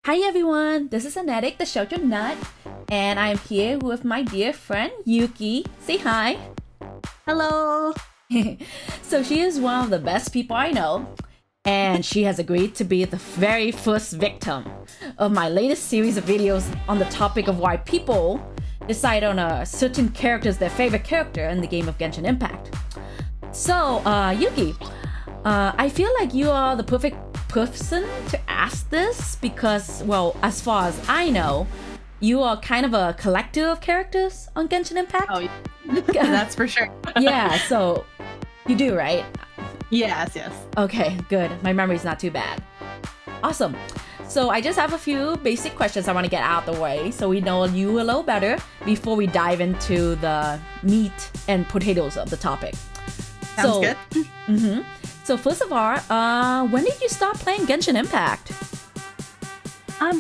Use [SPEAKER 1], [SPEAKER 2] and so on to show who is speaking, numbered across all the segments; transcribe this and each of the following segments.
[SPEAKER 1] Hi everyone, this is Anaitic, the Shoujo Nut, and I'm here with my dear friend Yuki. Say hi.
[SPEAKER 2] Hello.
[SPEAKER 1] So she is one of the best people I know, and she has agreed to be the very first victim of my latest series of videos on the topic of why people decide on a certain character as their favorite character in the game of Genshin Impact. So, Yuki, I feel like you are the perfect person to ask this because, well, as far as I know, you are kind of a collector of characters on Genshin Impact.
[SPEAKER 2] Oh, that's for sure.
[SPEAKER 1] Yeah, so you do, right?
[SPEAKER 2] Yes.
[SPEAKER 1] Okay, good. My memory's not too bad. Awesome. So I just have a few basic questions I want to get out of the way so we know you a little better before we dive into the meat and potatoes of the topic.
[SPEAKER 2] Sounds good.
[SPEAKER 1] So first of all, when did you start playing Genshin Impact?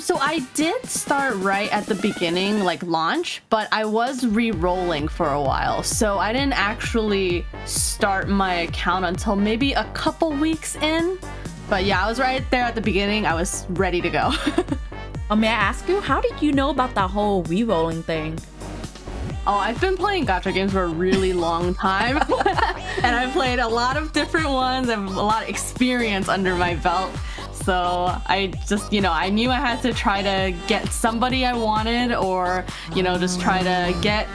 [SPEAKER 2] So I did start right at the beginning, like launch, but I was re-rolling for a while. So I didn't actually start my account until maybe a couple weeks in. But yeah, I was right there at the beginning. I was ready to go.
[SPEAKER 1] May I ask you, how did you know about that whole re-rolling thing?
[SPEAKER 2] Oh, I've been playing gacha games for a really long time. And I've played a lot of different ones. I have a lot of experience under my belt. So I just, I knew I had to try to get somebody I wanted or, just try to get...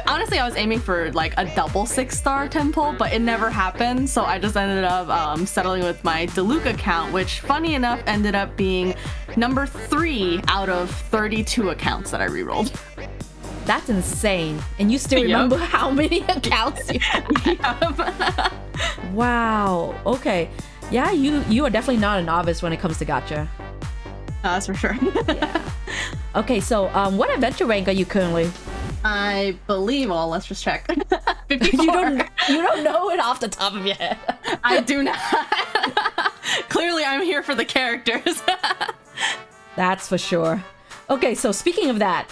[SPEAKER 2] Honestly, I was aiming for like a double 6-star temple, but it never happened. So I just ended up settling with my Diluc account, which funny enough ended up being number 3 out of 32 accounts that I rerolled.
[SPEAKER 1] That's insane. And you still remember how many accounts you have? Wow. Okay. Yeah, you are definitely not a novice when it comes to gacha.
[SPEAKER 2] That's for sure.
[SPEAKER 1] Yeah. Okay, so what adventure rank are you currently?
[SPEAKER 2] I believe, well, let's just check. 54.
[SPEAKER 1] You don't know it off the top of your head.
[SPEAKER 2] I do not. Clearly, I'm here for the characters.
[SPEAKER 1] That's for sure. Okay, so speaking of that,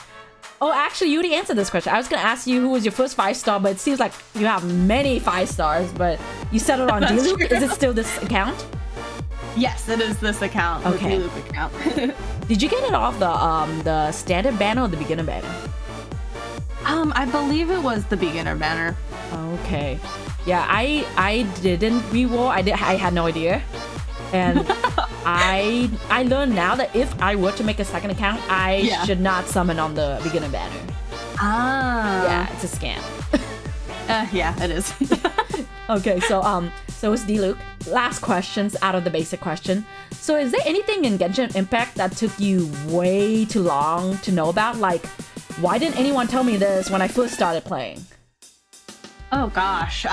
[SPEAKER 1] oh, actually, you already answered this question. I was going to ask you who was your first 5-star, but it seems like you have many 5 stars, but you settled on Diluc. Is it still this account?
[SPEAKER 2] Yes, it is this account.
[SPEAKER 1] Okay.
[SPEAKER 2] The Diluc account.
[SPEAKER 1] Did you get it off the standard banner or the beginner banner?
[SPEAKER 2] I believe it was the beginner banner.
[SPEAKER 1] Okay. Yeah, I didn't reroll. I had no idea. And I learned now that if I were to make a second account, I should not summon on the beginner banner.
[SPEAKER 2] Ah.
[SPEAKER 1] Yeah, it's a scam.
[SPEAKER 2] Yeah, it is.
[SPEAKER 1] Okay, so it's Diluc. Last questions out of the basic question. So is there anything in Genshin Impact that took you way too long to know about? Like, why didn't anyone tell me this when I first started playing?
[SPEAKER 2] Oh gosh.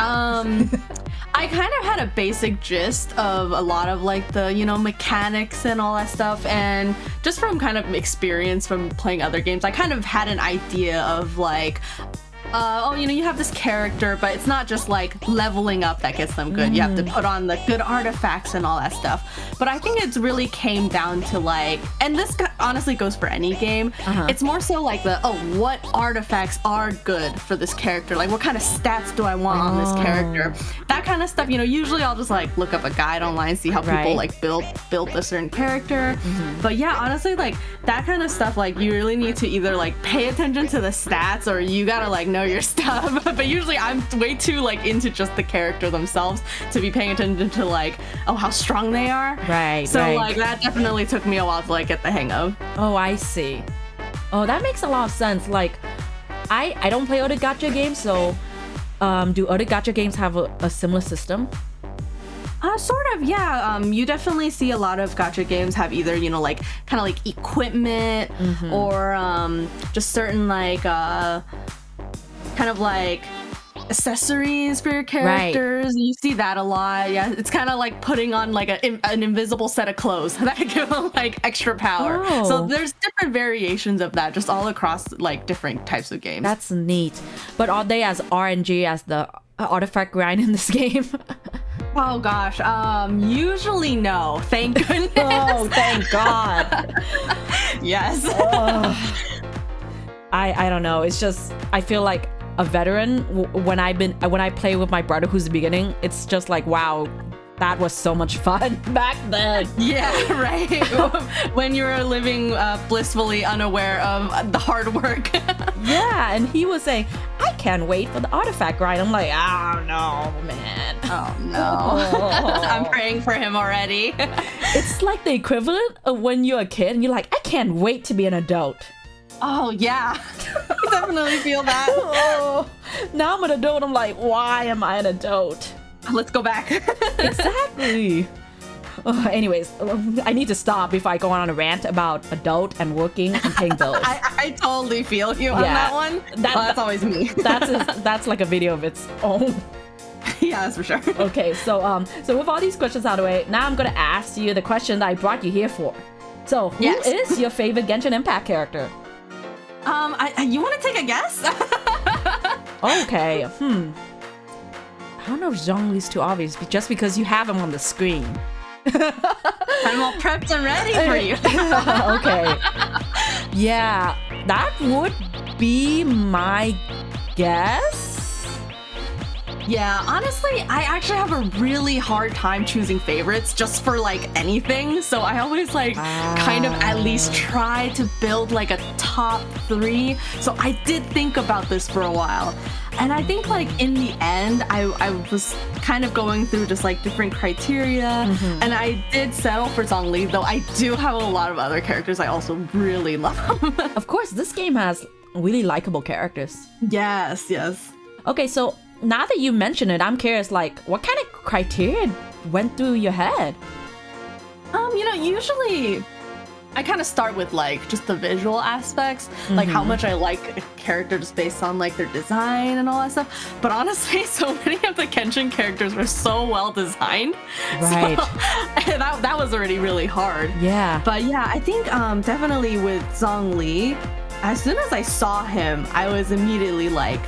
[SPEAKER 2] I kind of had a basic gist of a lot of like the, mechanics and all that stuff. And just from kind of experience from playing other games, I kind of had an idea of like, you have this character, but it's not just like leveling up that gets them good. You have to put on the good artifacts and all that stuff. But I think it's really came down to like, and this honestly goes for any game. It's more so like what artifacts are good for this character? Like what kind of stats do I want on this character? That kind of stuff, usually I'll just like look up a guide online, see how people like build a certain character. But yeah, honestly, like that kind of stuff, like you really need to either like pay attention to the stats or you gotta like know your stuff. But usually I'm way too like into just the character themselves to be paying attention to like, how strong they are. So like that definitely took me a while to like get the hang of.
[SPEAKER 1] Oh, I see. Oh, that makes a lot of sense. Like I don't play other gacha games, so do other gacha games have a similar system?
[SPEAKER 2] Sort of, yeah. You definitely see a lot of gacha games have either, like kind of like equipment or just certain like kind of like accessories for your characters. You see that a lot. Yeah, it's kind of like putting on like an invisible set of clothes that give them like extra power. So there's different variations of that just all across like different types of games.
[SPEAKER 1] That's neat. But are they as RNG as the artifact grind in this game?
[SPEAKER 2] Oh gosh, usually no. Thank goodness.
[SPEAKER 1] Oh, thank God.
[SPEAKER 2] Yes.
[SPEAKER 1] I don't know. It's just I feel like a veteran when I play with my brother who's the beginning. It's just like, wow, that was so much fun back then.
[SPEAKER 2] Yeah, right. When you were living blissfully unaware of the hard work.
[SPEAKER 1] Yeah, and he was saying, I can't wait for the artifact ride. I'm like, oh no, man.
[SPEAKER 2] Oh no. I'm praying for him already.
[SPEAKER 1] It's like the equivalent of when you're a kid and you're like, I can't wait to be an adult.
[SPEAKER 2] Oh yeah. I definitely feel that.
[SPEAKER 1] Oh, now I'm an adult. I'm like, why am I an adult?
[SPEAKER 2] Let's go back.
[SPEAKER 1] Exactly. Anyways, I need to stop before I go on a rant about adult and working and paying bills.
[SPEAKER 2] I totally feel you on that one. That's always me.
[SPEAKER 1] That's like a video of its own.
[SPEAKER 2] Yeah, that's for sure.
[SPEAKER 1] Okay, so with all these questions out of the way, now I'm gonna ask you the question that I brought you here for. So, who is your favorite Genshin Impact character?
[SPEAKER 2] You want to take a guess?
[SPEAKER 1] Okay. I don't know if Zhongli's too obvious, but just because you have him on the screen.
[SPEAKER 2] I'm all prepped and ready for you.
[SPEAKER 1] Okay. Yeah, that would be my guess.
[SPEAKER 2] Yeah, honestly, I actually have a really hard time choosing favorites just for like anything. So I always like kind of at least try to build like a top 3. So I did think about this for a while. And I think like in the end, I was kind of going through just like different criteria. And I did settle for Zhongli, though I do have a lot of other characters I also really love.
[SPEAKER 1] Of course, this game has really likable characters.
[SPEAKER 2] Yes.
[SPEAKER 1] Okay, so now that you mention it, I'm curious, like, what kind of criteria went through your head?
[SPEAKER 2] Usually I kind of start with like just the visual aspects, like how much I like a character just based on like their design and all that stuff. But honestly, so many of the Genshin characters were so well designed.
[SPEAKER 1] Right.
[SPEAKER 2] So, that was already really hard.
[SPEAKER 1] Yeah.
[SPEAKER 2] But yeah, I think definitely with Zhongli, as soon as I saw him, I was immediately like,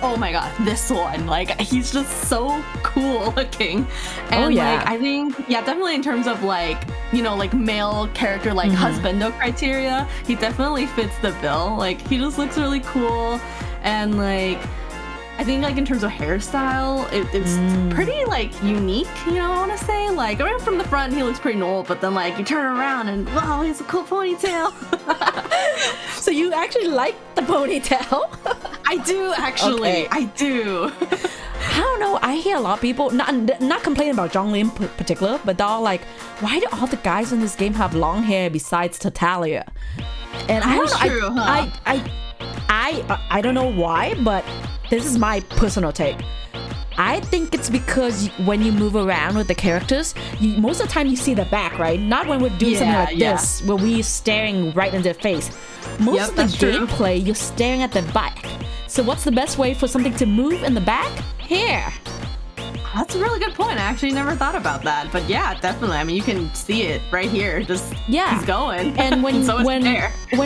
[SPEAKER 2] oh my god, this one, like he's just so cool looking. And like I think definitely in terms of like like male character, like husbando criteria, he definitely fits the bill. Like he just looks really cool. And like I think like in terms of hairstyle, it's pretty like unique, I want to say. Like right from the front he looks pretty normal, but then like you turn around and wow, he has a cool ponytail.
[SPEAKER 1] So you actually like the ponytail?
[SPEAKER 2] I do actually. Okay. I do.
[SPEAKER 1] I don't know. I hear a lot of people not complaining about Zhongli in particular, but they're all like, why do all the guys in this game have long hair besides Tatalia? And I don't know.
[SPEAKER 2] True,
[SPEAKER 1] I don't know why, but this is my personal take. I think it's because when you move around with the characters, most of the time you see the back, right? Not when we're doing something like this, where we're staring right in their face. Most of the gameplay, you're staring at the back. So what's the best way for something to move in the back? Hair.
[SPEAKER 2] That's a really good point. I actually never thought about that. But yeah, definitely. I mean, you can see it right here. Just he's going.
[SPEAKER 1] And when
[SPEAKER 2] so
[SPEAKER 1] when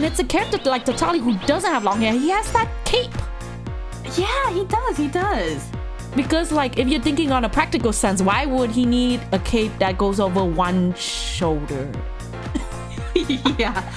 [SPEAKER 1] it's a character like Totali who doesn't have long hair, he has that cape.
[SPEAKER 2] Yeah, he does.
[SPEAKER 1] Because like if you're thinking on a practical sense, why would he need a cape that goes over one shoulder?
[SPEAKER 2] Yeah.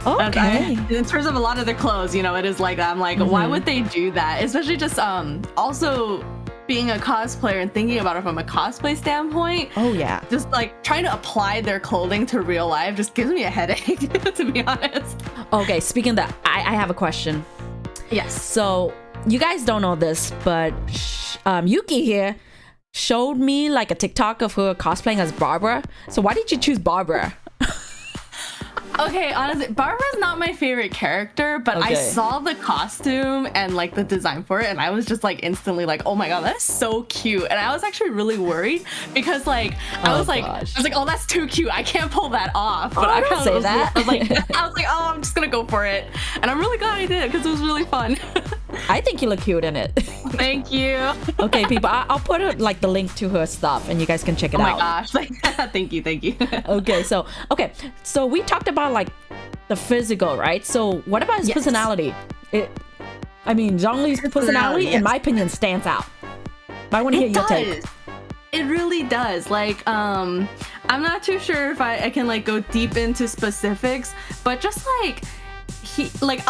[SPEAKER 1] Okay.
[SPEAKER 2] In terms of a lot of their clothes, it is like that. I'm like, why would they do that? Especially just also being a cosplayer and thinking about it from a cosplay standpoint.
[SPEAKER 1] Oh yeah.
[SPEAKER 2] Just like trying to apply their clothing to real life just gives me a headache, to be honest.
[SPEAKER 1] Okay, speaking of that, I have a question.
[SPEAKER 2] Yes.
[SPEAKER 1] So you guys don't know this, but Yuki here showed me like a TikTok of her cosplaying as Barbara. So why did you choose Barbara?
[SPEAKER 2] Okay, honestly, Barbara's not my favorite character, but I saw the costume and like the design for it, and I was just like instantly like, oh my god, that's so cute. And I was actually really worried because like I was like, oh, that's too cute. I can't pull that off. But I
[SPEAKER 1] don't say that.
[SPEAKER 2] I was like, oh, I'm just gonna go for it. And I'm really glad I did because it was really fun.
[SPEAKER 1] I think you look cute in it.
[SPEAKER 2] Thank you.
[SPEAKER 1] Okay, people, I'll put like the link to her stuff and you guys can check it out.
[SPEAKER 2] Oh my gosh. Thank you.
[SPEAKER 1] Okay, so we talked about like the physical, right? So what about his personality? Zhongli's personality, in my opinion, stands out. I want to hear your take.
[SPEAKER 2] It really does. Like, I'm not too sure if I can like go deep into specifics, but just like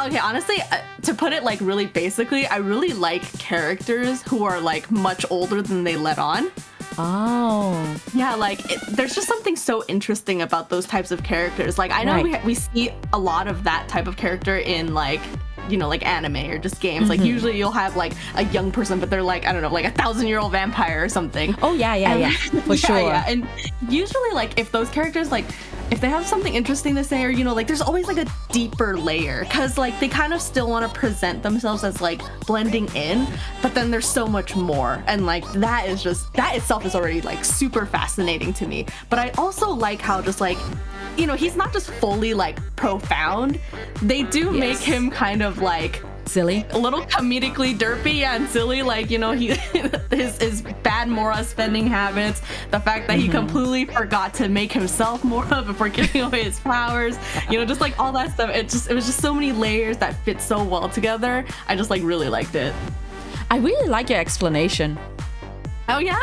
[SPEAKER 2] honestly, to put it like really basically, I really like characters who are like much older than they let on.
[SPEAKER 1] Oh.
[SPEAKER 2] Yeah, like there's just something so interesting about those types of characters. Like I know we see a lot of that type of character in like, you know, like anime or just games. Like usually you'll have like a young person, but they're like, I don't know, like 1,000-year-old vampire or something.
[SPEAKER 1] Oh yeah, for sure.
[SPEAKER 2] Yeah. And usually like if those characters like if they have something interesting to say, or you know, like there's always like a deeper layer, because like they kind of still want to present themselves as like blending in, but then there's so much more, and like that itself is already like super fascinating to me. But I also like how just like, you know, he's not just fully like profound. They do make him kind of like
[SPEAKER 1] silly,
[SPEAKER 2] a little comedically derpy and silly, like, you know, he his bad moral spending habits, the fact that he completely forgot to make himself moral before giving away his powers, you know, just like all that stuff. It was just so many layers that fit so well together. I just like really liked it.
[SPEAKER 1] I really like your explanation.
[SPEAKER 2] Oh yeah.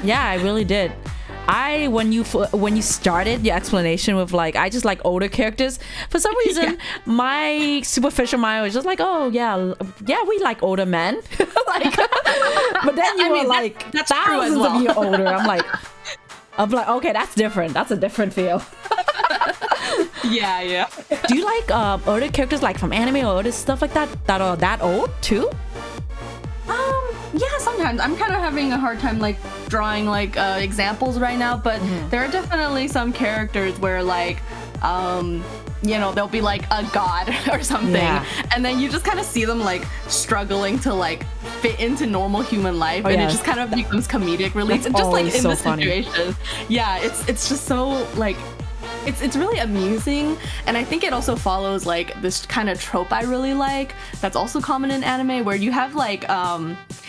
[SPEAKER 1] Yeah, I really did. When you started your explanation with like, I just like older characters, for some reason my superficial mind was just like, oh yeah, we like older men. Like, but then you were like
[SPEAKER 2] that's
[SPEAKER 1] thousands of years older. I'm like okay, that's different. That's a different feel.
[SPEAKER 2] Yeah.
[SPEAKER 1] Do you like older characters like from anime or other stuff like that are that old too?
[SPEAKER 2] Yeah, sometimes I'm kind of having a hard time like drawing like examples right now, but there are definitely some characters where like you know, they'll be like a god or something, and then you just kind of see them like struggling to like fit into normal human life, and it just kind of becomes comedic relief. And just like in this situation, it's just so like it's really amusing, and I think it also follows like this kind of trope I really like that's also common in anime, where you have like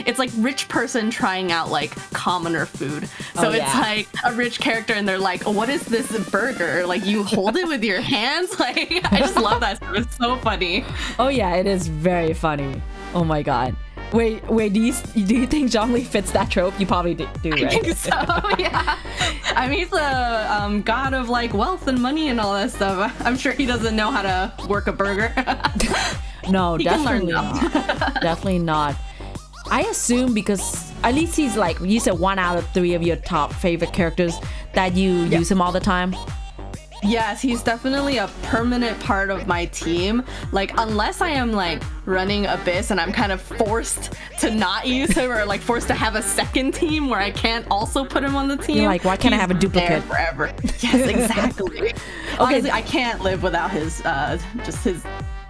[SPEAKER 2] it's like rich person trying out like commoner food. So it's like a rich character and they're like, oh, what is this burger? Like you hold it with your hands? Like I just love that stuff. It's so funny.
[SPEAKER 1] Oh yeah, it is very funny. Oh my god. Wait, do you think Zhongli fits that trope? You probably do, right?
[SPEAKER 2] I think so, yeah. I mean, he's a god of like wealth and money and all that stuff. I'm sure he doesn't know how to work a burger.
[SPEAKER 1] No,
[SPEAKER 2] he
[SPEAKER 1] definitely not. Definitely not. I assume because at least he's like, you said 1 out of 3 of your top favorite characters that you use him all the time.
[SPEAKER 2] Yes, he's definitely a permanent part of my team. Like, unless I am like running Abyss and I'm kind of forced to not use him, or like forced to have a second team where I can't also put him on the team.
[SPEAKER 1] You're like, why can't I have a duplicate?
[SPEAKER 2] Forever. Yes, exactly. Okay, honestly, I can't live without his just his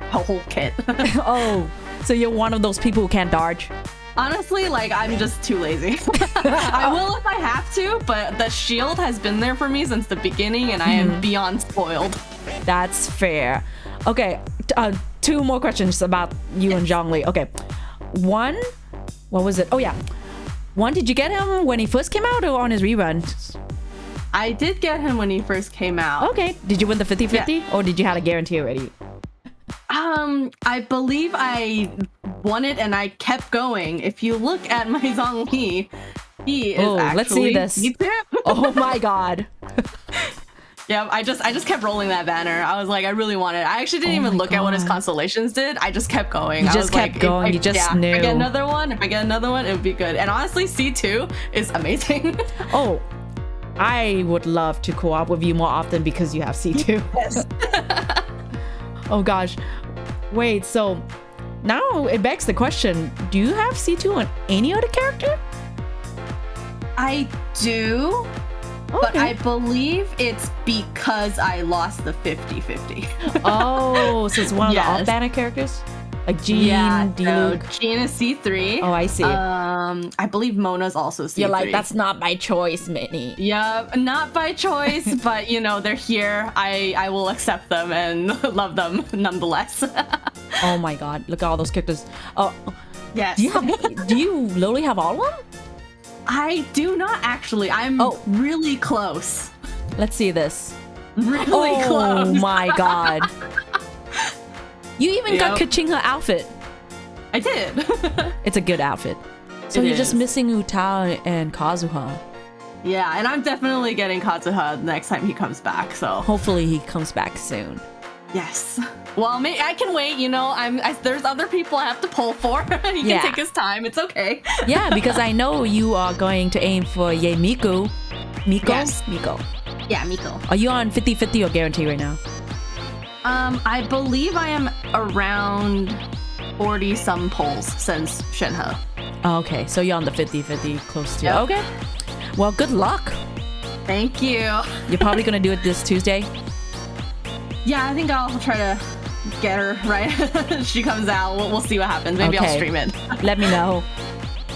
[SPEAKER 2] whole kit.
[SPEAKER 1] Oh, so you're one of those people who can't dodge?
[SPEAKER 2] Honestly, like, I'm just too lazy. I will if I have to, but the shield has been there for me since the beginning, and I am beyond spoiled.
[SPEAKER 1] That's fair. Okay, 2 more questions about you and Zhongli. Okay, 1, what was it? Oh yeah, 1, did you get him when he first came out or on his rerun?
[SPEAKER 2] I did get him when he first came out.
[SPEAKER 1] Okay, did you win the 50-50 or did you have a guarantee already?
[SPEAKER 2] I believe I won it and I kept going. If you look at my Zhongli, he is actually...
[SPEAKER 1] let's see this. Oh my god.
[SPEAKER 2] Yeah, I just kept rolling that banner. I was like, I really want it. I actually didn't even look at what his constellations did. I just kept going.
[SPEAKER 1] You just kept going. You just knew.
[SPEAKER 2] If I get another one, it would be good. And honestly, C2 is amazing.
[SPEAKER 1] Oh, I would love to co-op with you more often because you have C2.
[SPEAKER 2] Yes.
[SPEAKER 1] Oh gosh. Wait, so now it begs the question, do you have C2 on any other character?
[SPEAKER 2] I do, but I believe it's because I lost the 50-50.
[SPEAKER 1] Oh, so it's one of the off-banner characters? Like Jean, Diluc.
[SPEAKER 2] So Jean is C3.
[SPEAKER 1] Oh, I see.
[SPEAKER 2] I believe Mona's also C3.
[SPEAKER 1] You're like, that's not my choice, Minnie.
[SPEAKER 2] Yeah, not by choice, but you know, they're here. I will accept them and love them nonetheless.
[SPEAKER 1] Oh my god, look at all those characters. Oh,
[SPEAKER 2] yes.
[SPEAKER 1] Do you literally have all of them?
[SPEAKER 2] I do not actually. I'm really close.
[SPEAKER 1] Let's see this.
[SPEAKER 2] Really close.
[SPEAKER 1] Oh my god. You even got Kaching her outfit.
[SPEAKER 2] I did.
[SPEAKER 1] It's a good outfit. So you're just missing Utao and Kazuha.
[SPEAKER 2] Yeah, and I'm definitely getting Kazuha next time he comes back, so.
[SPEAKER 1] Hopefully he comes back soon.
[SPEAKER 2] Yes. Well, I can wait. There's other people I have to pull for. He can take his time. It's okay.
[SPEAKER 1] Yeah, because I know you are going to aim for Yae Miko. Miko?
[SPEAKER 2] Yes.
[SPEAKER 1] Miko.
[SPEAKER 2] Yeah, Miko.
[SPEAKER 1] Are you on 50-50 or guarantee right now?
[SPEAKER 2] I believe I am around 40 some polls since Shenhe.
[SPEAKER 1] Oh, okay, so you're on the 50-50 close to.
[SPEAKER 2] Yep.
[SPEAKER 1] Okay. Well, good luck.
[SPEAKER 2] Thank you.
[SPEAKER 1] You're probably gonna do it this Tuesday.
[SPEAKER 2] Yeah, I think I'll try to get her right. She comes out. We'll see what happens. Maybe I'll stream it.
[SPEAKER 1] Let me know.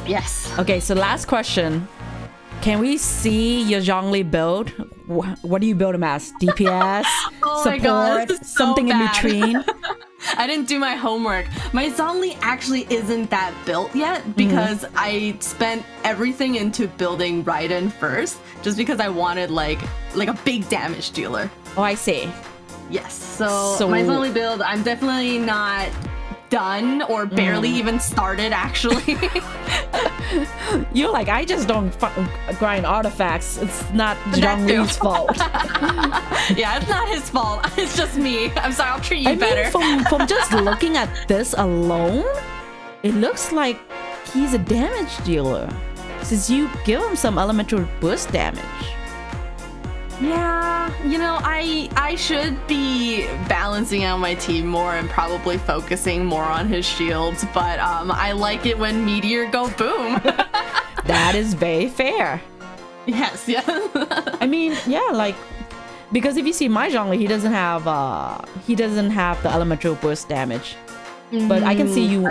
[SPEAKER 2] Yes.
[SPEAKER 1] Okay, so last question. Can we see your Zhongli build? What do you build him as? DPS?
[SPEAKER 2] Oh
[SPEAKER 1] support?
[SPEAKER 2] my God, this is so
[SPEAKER 1] something in
[SPEAKER 2] bad.
[SPEAKER 1] between?
[SPEAKER 2] I didn't do my homework. My Zhongli actually isn't that built yet because I spent everything into building Raiden first, just because I wanted like a big damage dealer.
[SPEAKER 1] Oh, I see.
[SPEAKER 2] Yes. So my Zhongli build, I'm definitely not done or barely even started actually.
[SPEAKER 1] You're like, I just don't grind artifacts. It's not Zhongli's fault.
[SPEAKER 2] Yeah, it's not his fault. It's just me. I'm sorry, I'll treat you better.
[SPEAKER 1] From just looking at this alone, it looks like he's a damage dealer, since you give him some elemental burst damage.
[SPEAKER 2] Yeah, I should be balancing out my team more and probably focusing more on his shields, but I like it when Meteor go boom.
[SPEAKER 1] That is very fair.
[SPEAKER 2] Yes, yeah.
[SPEAKER 1] I mean, yeah, like, because if you see my Zhongli, he doesn't have the elemental burst damage. But I can see you.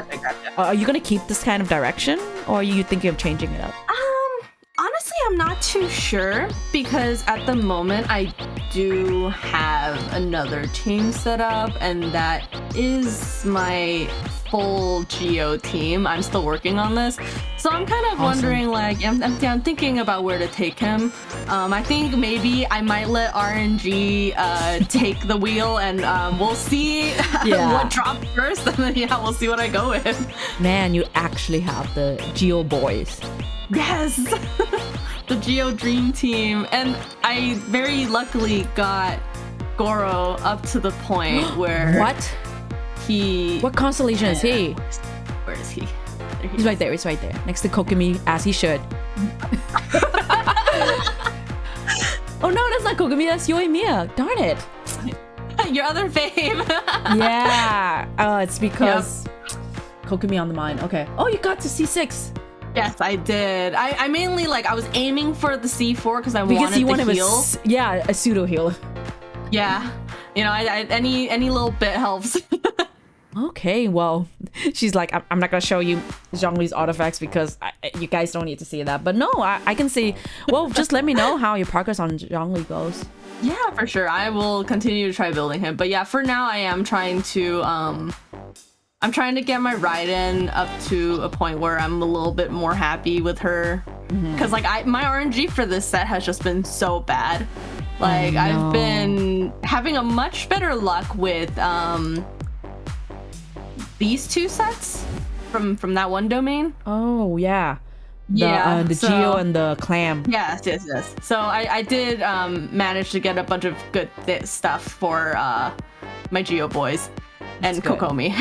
[SPEAKER 1] Are you gonna keep this kind of direction, or are you thinking of changing it up?
[SPEAKER 2] Honestly, I'm not too sure because at the moment I do have another team set up, and that is my full Geo team. I'm still working on this, so I'm kind of wondering, like, I'm thinking about where to take him. I think maybe I might let RNG take the wheel, and we'll see what drops first, and then we'll see what I go with.
[SPEAKER 1] Man, you actually have the Geo boys.
[SPEAKER 2] Yes. The Geo Dream Team, and I very luckily got Goro up to the point where what constellation is he? Where is he?
[SPEAKER 1] He's right there. He's right there, next to Kokomi, as he should. Oh no, that's not Kokomi. That's Yoimiya. Darn it.
[SPEAKER 2] Your other fave.
[SPEAKER 1] Yeah. Oh, it's because Kokomi on the mind. Okay. Oh, you got to C6.
[SPEAKER 2] Yes, I did. I mainly I was aiming for the C4 because wanted the heal.
[SPEAKER 1] A pseudo heal.
[SPEAKER 2] Yeah, any little bit helps.
[SPEAKER 1] Okay, well, she's like, I'm not gonna show you Zhongli's artifacts because you guys don't need to see that. But no, I can see. Well, just let me know how your progress on Zhongli goes.
[SPEAKER 2] Yeah, for sure. I will continue to try building him. But yeah, for now, I am trying to I'm trying to get my Raiden up to a point where I'm a little bit more happy with her, because my RNG for this set has just been so bad. I've been having a much better luck with these two sets from that one domain.
[SPEAKER 1] Oh yeah. The Geo and the Clam.
[SPEAKER 2] Yes. So I did manage to get a bunch of good stuff for my Geo boys. And Kokomi.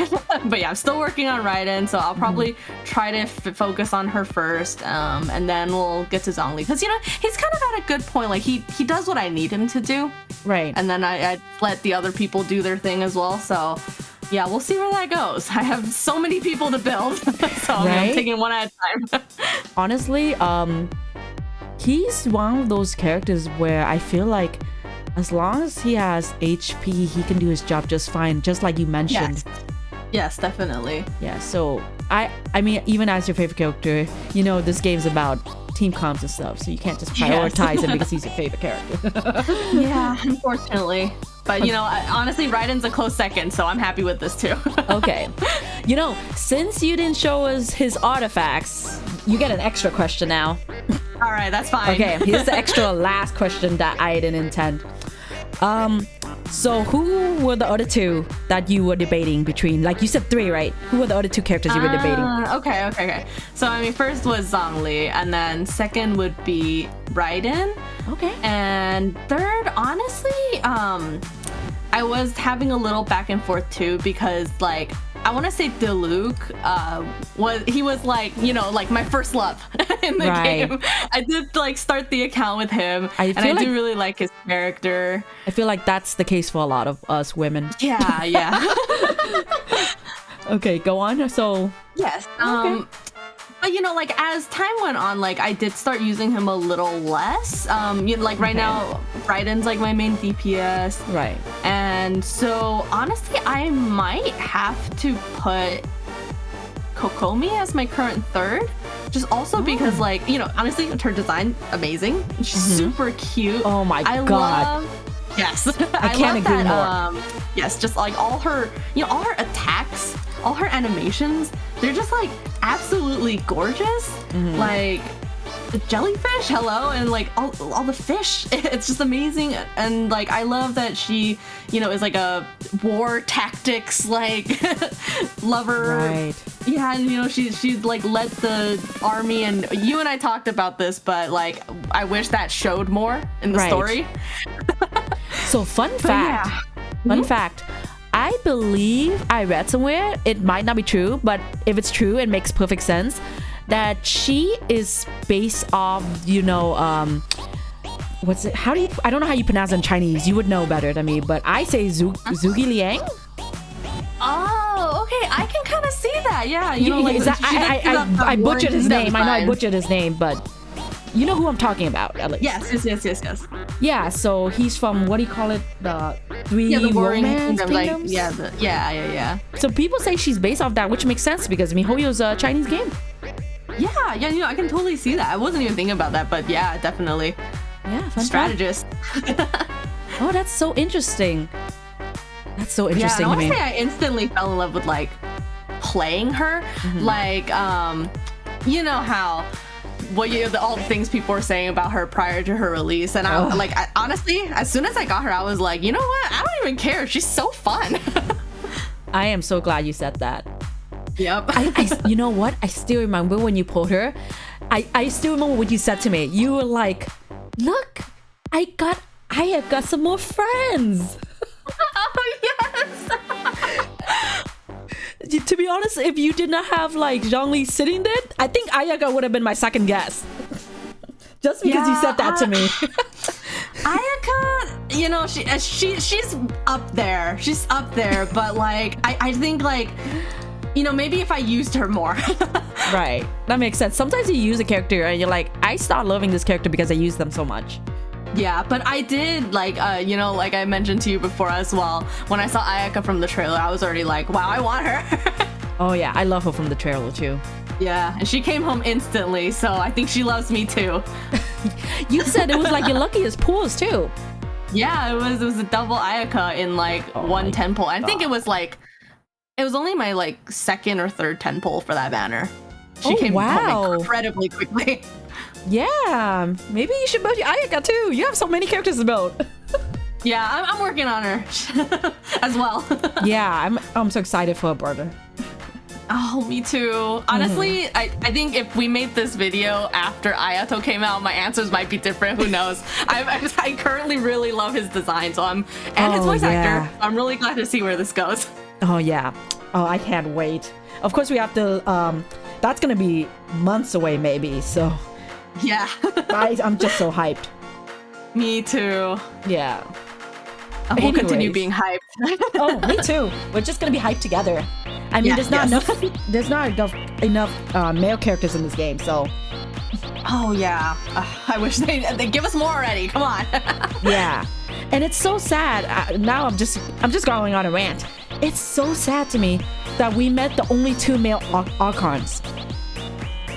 [SPEAKER 2] But yeah, I'm still working on Raiden, so I'll probably try to focus on her first, and then we'll get to Zhongli, because he's kind of at a good point. Like he does what I need him to do,
[SPEAKER 1] right? And
[SPEAKER 2] then I let the other people do their thing as well. So yeah, we'll see where that goes. I have so many people to build, so I'm taking one at a time.
[SPEAKER 1] Honestly, he's one of those characters where I feel like, as long as he has HP, he can do his job just fine, just like you mentioned.
[SPEAKER 2] Yes, definitely.
[SPEAKER 1] Yeah, so I mean, even as your favorite character, this game's about team comps and stuff, so you can't just prioritize him because he's your favorite character.
[SPEAKER 2] Yeah, unfortunately. But, honestly, Raiden's a close second, so I'm happy with this too.
[SPEAKER 1] Okay. Since you didn't show us his artifacts, you get an extra question now.
[SPEAKER 2] All right, that's fine.
[SPEAKER 1] Okay, here's the extra last question that I didn't intend. So who were the other two that you were debating between? Like you said 3, right? Who were the other 2 characters you were debating?
[SPEAKER 2] Okay. So first was Zhongli, and then second would be Raiden.
[SPEAKER 1] Okay.
[SPEAKER 2] And third, honestly, I I was having a little back and forth too, because like I want to say Diluc was like, you know, like my first love in the game. I did like start the account with him, and I do really like his character.
[SPEAKER 1] I feel like that's the case for a lot of us women.
[SPEAKER 2] Yeah.
[SPEAKER 1] Okay, go on. So
[SPEAKER 2] yes. But you know, like as time went on, like I did start using him a little less. You know, like right now, Raiden's like my main DPS.
[SPEAKER 1] Right.
[SPEAKER 2] And so honestly, I might have to put Kokomi as my current third. Just also because like, you know, honestly, her design amazing. She's super cute.
[SPEAKER 1] Oh my god.
[SPEAKER 2] Yes.
[SPEAKER 1] I can't agree more.
[SPEAKER 2] Yes, just like all her, you know, all her attacks, all her animations, they're just like absolutely gorgeous. Like the jellyfish, hello, and like all the fish. It's just amazing. And like I love that she, you know, is like a war tactics like lover.
[SPEAKER 1] Right.
[SPEAKER 2] Yeah, and you know, she like led the army, and you and I talked about this, but like I wish that showed more in the story.
[SPEAKER 1] So fun fact, I believe I read somewhere, it might not be true, but if it's true, it makes perfect sense, that she is based off, you know, what's it? I don't know how you pronounce it in Chinese. You would know better than me, but I say Zhuge Liang.
[SPEAKER 2] Oh, okay. I can kind of see that. Yeah, you know, like
[SPEAKER 1] I butchered his name. I know I butchered his name, but you know who I'm talking about, at least.
[SPEAKER 2] Yes.
[SPEAKER 1] Yeah, so he's from, what do you call it? The three romance kingdoms?
[SPEAKER 2] Like, yeah.
[SPEAKER 1] So people say she's based off that, which makes sense because MiHoYo's a Chinese game.
[SPEAKER 2] Yeah, you know, I can totally see that. I wasn't even thinking about that, but yeah, definitely.
[SPEAKER 1] Yeah, fun
[SPEAKER 2] strategist.
[SPEAKER 1] Oh, that's so interesting. That's so interesting to me.
[SPEAKER 2] I want to say I instantly fell in love with like playing her. Like, you know how all the things people were saying about her prior to her release, and I honestly, as soon as I got her, I was like, you know what? I don't even care. She's so fun.
[SPEAKER 1] I am so glad you said that.
[SPEAKER 2] Yep.
[SPEAKER 1] You know what? I still remember when you pulled her. I still remember what you said to me. You were like, look, I have got some more friends.
[SPEAKER 2] Oh, yes.
[SPEAKER 1] To be honest, if you did not have like Zhongli sitting there, I think Ayaka would have been my second guess. Just because you said that to me.
[SPEAKER 2] Ayaka, you know, she's up there. She's up there, but like I think like, you know, maybe if I used her more.
[SPEAKER 1] Right. That makes sense. Sometimes you use a character and you're like, I start loving this character because I use them so much.
[SPEAKER 2] Yeah, but I did like, you know, like I mentioned to you before as well, when I saw Ayaka from the trailer, I was already like, wow, I want her.
[SPEAKER 1] Oh yeah, I love her from the trailer too.
[SPEAKER 2] Yeah, and she came home instantly, so I think she loves me too.
[SPEAKER 1] You said it was like your luckiest pulls too.
[SPEAKER 2] Yeah, it was a double Ayaka in like one 10 pull. I think it was only my like second or third 10 pull for that banner. She came home incredibly quickly.
[SPEAKER 1] Yeah, maybe you should build your Ayaka too. You have so many characters to build.
[SPEAKER 2] Yeah, I'm working on her as well.
[SPEAKER 1] Yeah, I'm so excited for her brother.
[SPEAKER 2] Oh, me too. Honestly, I think if we made this video after Ayato came out, my answers might be different. Who knows? I currently really love his design, and his voice actor. I'm really glad to see where this goes.
[SPEAKER 1] Oh yeah. Oh, I can't wait. Of course, we have to. That's gonna be months away, maybe. So.
[SPEAKER 2] Yeah.
[SPEAKER 1] I'm just so hyped.
[SPEAKER 2] Me too.
[SPEAKER 1] Yeah.
[SPEAKER 2] We'll continue being hyped.
[SPEAKER 1] Oh, me too. We're just gonna be hyped together. I mean, there's not enough male characters in this game, so.
[SPEAKER 2] Oh yeah. I wish they give us more already. Come on.
[SPEAKER 1] Yeah. And it's so sad. Now I'm just going on a rant. It's so sad to me that we met the only 2 male Archons.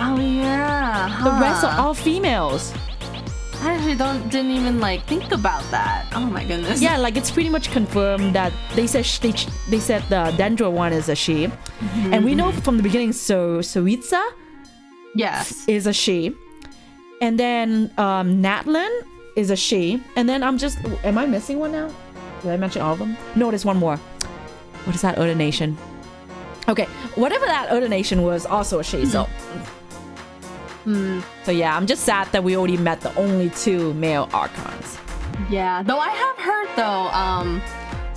[SPEAKER 2] Oh yeah.
[SPEAKER 1] The rest are all females.
[SPEAKER 2] I actually didn't even like think about that. Oh my goodness.
[SPEAKER 1] Yeah, like it's pretty much confirmed that they said the Dendro one is a she, and we know from the beginning. So Suiza,
[SPEAKER 2] yes,
[SPEAKER 1] is a she, and then Natlin is a she, and then am I missing one now? Did I mention all of them? No, there's one more. What is that other nation? Okay, whatever that other nation was, also a she. So yeah, I'm just sad that we already met the only 2 male Archons.
[SPEAKER 2] Yeah, though I have heard though,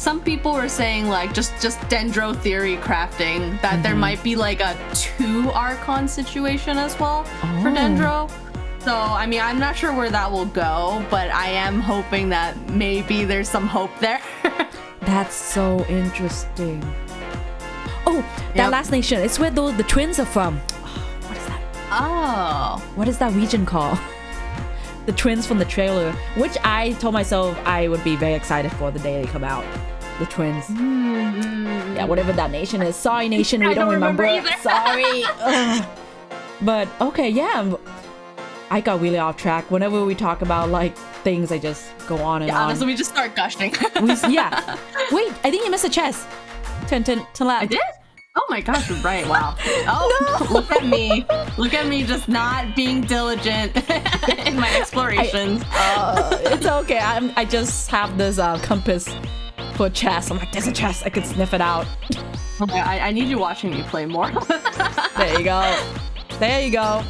[SPEAKER 2] some people were saying like just dendro theory crafting that there might be like a 2 Archon situation as well for dendro. So I mean, I'm not sure where that will go, but I am hoping that maybe there's some hope there.
[SPEAKER 1] That's so interesting. Oh, that last nation, it's where the twins are from. Oh, what is that?
[SPEAKER 2] Oh,
[SPEAKER 1] what is that region called? The twins from the trailer, which I told myself I would be very excited for the day they come out. The twins. Yeah, whatever that nation is. Sorry, nation, we don't remember. Sorry. But okay, yeah. I got really off track. Whenever we talk about like things, I just go on and on.
[SPEAKER 2] Honestly, we just start gushing.
[SPEAKER 1] Yeah. Wait, I think you missed a chest. Turn left.
[SPEAKER 2] I did? Oh my gosh, you're right. Wow. Oh, no. Look at me. Look at me just not being diligent in my explorations.
[SPEAKER 1] It's okay. I just have this compass for chest. I'm like, there's a chest. I can sniff it out.
[SPEAKER 2] Okay, I need you watching me play more.
[SPEAKER 1] There you go. There you go.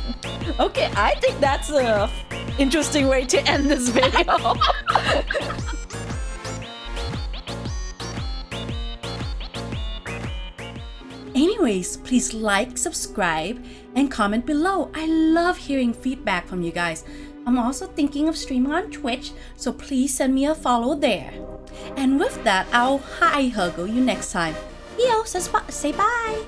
[SPEAKER 1] Okay, I think that's a interesting way to end this video.
[SPEAKER 3] Anyways, please like, subscribe, and comment below. I love hearing feedback from you guys. I'm also thinking of streaming on Twitch, so please send me a follow there. And with that, I'll hi Huggle you next time. Yo, say bye.